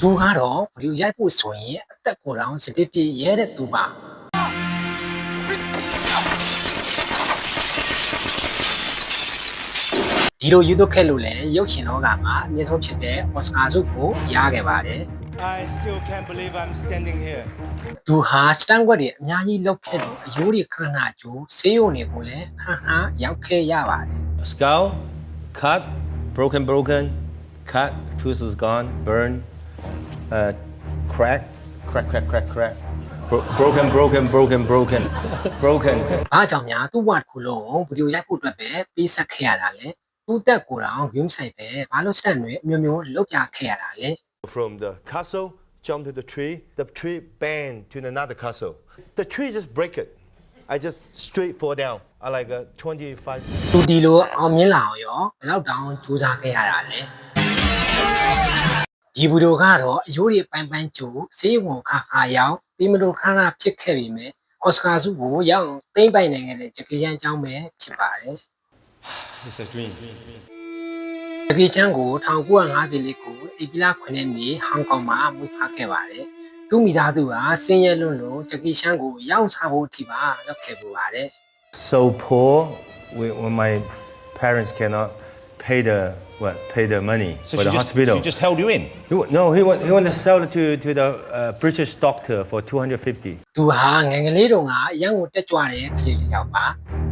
သူကတော့ဗီဒီယိုရိုက်ဖို့ဆိုရင်အသက်ကိုယ်တောင်စတစ်ပြည့်ရဲတဲ့သူပါဒီလိုယူသွခဲ့လို့လည်းရုပ်ရှင်လောကမှာအမြင့်ဆုံးဖြစ်တဲ့အော်စကာဆုကိုရခဲ့ပါတယ် I still can't believe I'm standing here. သူဟာစတန်ကွက်တွေအများကြီးလောက်ခဲ့လို့အယိုးတွေခဏခဏကျိုးဆေးရုံတွေကိုလည်းခဏခဏရောက်ခဲ့ရပါတယ် Skull, cut, broken, cut, tooth is gone, burn, crack. Broken. ဘာကြောင့်များသူ့ဘဝတစ်ခုလုံးဗီဒီယိုရိုက်ဖို့အတွက်ပဲပေးဆက်ခဲ့ရတာလဲသူ့တက်ကိုယ်တောင်ဂိမ်းဆိုင်ပဲဘာလို့စက်တွေအမျိုးမျိုးလောက်ပြခဲ့ရတာလဲ From the castle, jump to the tree bang to another castle. The tree just break it. I just straight fall down. I like 25. သူဒီလိုအောင်မြင်လာအောင်ရောဘယ်လောက်တောင်ကြိုးစားခဲ့ရတာလဲဒီဗီဒီယိုကတော့အယိုးတွေပိုင်းကျိုးဆေးရုံခါရောက်ပြီးမလို့ခဏဖြစ်ခဲ့ပြီမဲ့အော်စကာဆုကိုရအောင်သိမ့်ပိုင်နိုင်ခဲ့တဲ့ဂျကီချန်အကြောင်းပဲဖြစ်ပါတယ် It's a dream. ဂျကီချန်ကို1954ခုဧပြီလ9ရက်နေ့ဟောင်ကောင်မှာမွေးဖွားခဲ့ပါတယ်သူမိသားစုကဆင်းရဲလွန်းလို့ဂျကီချန်ကိုရောင်းစားဖို့အထိပါလုပ်ခဲ့ပူပါတယ် So poor when my parents cannot pay the money for the hospital. She just held you in. He want to sell it to the British doctor for 250. သူဟာငယ်ကလေးတုန်းကအရန်ကိုတက်ကြွတဲ့ကလေးတစ်ယောက်ပါ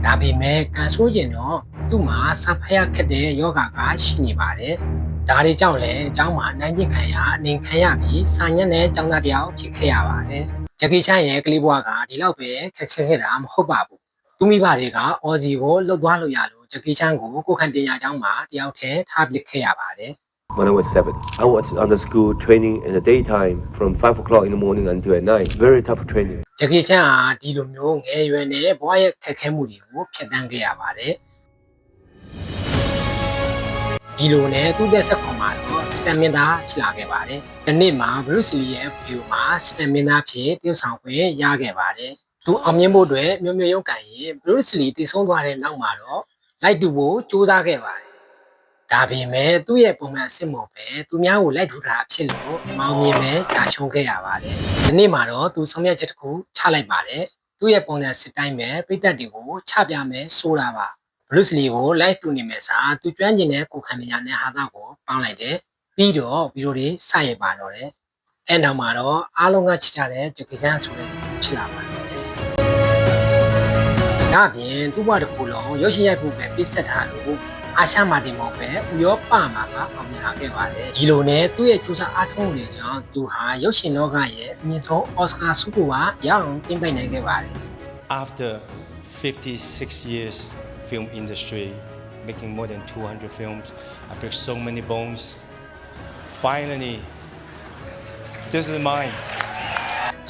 ဒါပေမဲ့ကန်ဆိုးကျင်တော့သူ့မှာဆပ်ဖျက်ခက်တဲ့ယောဂကရှိနေပါတယ်ဒါတွေကြောင့်လည်းအเจ้าမှာနိုင်ကျင်ခံရအနေခံရပြီးစာညက်နဲ့ចောင်းသားတယောက်ဖြစ်ခဲ့ရပါတယ်ဂျကီချန်ရဲ့ကလေးဘွားကဒီလောက်ပဲခက်ခဲခဲ့တာမဟုတ်ပါဘူးသူမိဘတွေကအော်ဇီကိုလှုပ်သွားလို့ရလို့ဂျကီချန်ကိုကိုခံပညာကျောင်းမှာတယောက်တည်းထားပစ်ခဲ့ရပါတယ် When I was 7, I was on the school training in the daytime from 5 o'clock in the morning until at night. Very tough training. ဂျကီချန်ဟာဒီလိုမျိုးငယ်ရွယ်နဲ့ဘွားရဲ့ခက်ခဲမှုတွေကိုဖြတ်တန်းခဲ့ရပါတယ်ဒီလိုနဲ့သူ့သက်ဆက်ခွန်မှာတော့စတမ်မင်သားဖြစ်လာခဲ့ပါတယ်ဒီနေ့မှာဘရုစ်လီရဲ့ဗီဒီယိုမှာစတမ်မင်သားဖြစ်တရုတ်ဆောင်ခွင့်ရခဲ့ပါတယ်သူအောင်မြင်ဖို့အတွက်မျိုးမျိုးရုံးကန်ရင်ဘရုစ်လီတည်ဆုံးသွားတဲ့နောက်မှာတော့လိုက်တူဖို့စူးစမ်းခဲ့ပါတယ်ဒါပေမဲ့သူ့ရဲ့ပုံမှန်အစ်စ်မို့ပဲသူများကိုလိုက်ထူတာဖြစ်လို့မောင်မြင်ပဲဒါရှုံးခဲ့ရပါတယ်ဒီနေ့မှာတော့သူဆောင်ရွက်ချက်တစ်ခုချလိုက်ပါတယ်သူ့ရဲ့ပုံစံစစ်တိုင်းပဲပိတ်သက်တွေကိုချပြမယ်ဆိုတာပါဘရုစ်လီကိုလိုက်တူနေမယ်စားသူကျွမ်းကျင်တဲ့ကိုခံပညာနဲ့ဟာသားကိုပေါင်းလိုက်တယ်ပြီးတော့ဗီဒီယိုတွေစရိုက်ပါတော့တယ်အဲ့နောက်မှာတော့အားလုံးကချစ်ကြတဲ့ဂျကီချန်ဆိုတဲ့ဖြစ်လာပါတယ်ဒါပြင်သူ့ဘဝတစ်ခုလုံးရုပ်ရှင်ရိုက်ဖို့ပဲပြစ်ဆက်ထားလို့အာရှမာတင်မောပဲဥရောပမှာကအောင်မြင်လာခဲ့ပါတယ်ဒီလိုနဲ့သူ့ရဲ့ကြိုးစားအားထုတ်မှုတွေကြောင့်သူဟာရုပ်ရှင်လောကရဲ့အမြင့်ဆုံးအော်စကာဆုကိုပါရအောင်တင်ပိုင်နိုင်ခဲ့ပါတယ် After 56 years film industry, making more than 200 films, I break so many bones. Finally, this is mine.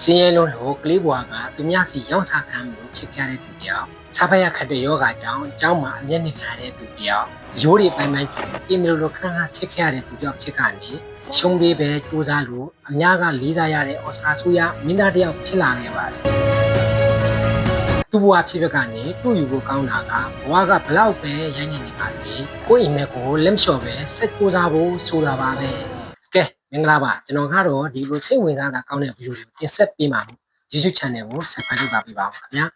စင်းရဲလုံးလို့ကလေးဘွားကသူများစီရောက်စားခံမှုဖြစ်ခဲ့တဲ့သူတယောက်ဆာဖရခတ်တဲ့ယောဂကြောင့်ကျောင်းမှာအမျက်နှိခံရတဲ့သူတယောက်ရိုးတွေပိုင်းကျပြင်မလို့ခဏခဏဖြစ်ခဲ့ရတဲ့သူတယောက်ဖြစ်ကနေရှုံးပေးပဲစူးစမ်းလို့အများကလေးစားရတဲ့အော်စကာဆုရမင်းသားတယောက်ဖြစ်လာခဲ့ပါတယ်သူ့ဘဝဖြစ်ဖြစ်ကနေသူ့ယူဖို့ကောင်းတာကဘဝကဘလောက်ပဲရိုင်းနေပါစေကိုယ့်အိမ်မက်ကိုလက်မလျှော့ပဲစက်ကိုးစားဖို့ဆိုတာပါပဲကဲမင်္ဂလာပါကျွန်တော်ကတော့ဒီလိုစိတ်ဝင်စားတာကောင်းတဲ့ဗီဒီယိုတွေကိုတင်ဆက်ပေးမှာ YouTube channel ကို subscribe လုပ်ပါပေးပါဦးခင်ဗျာ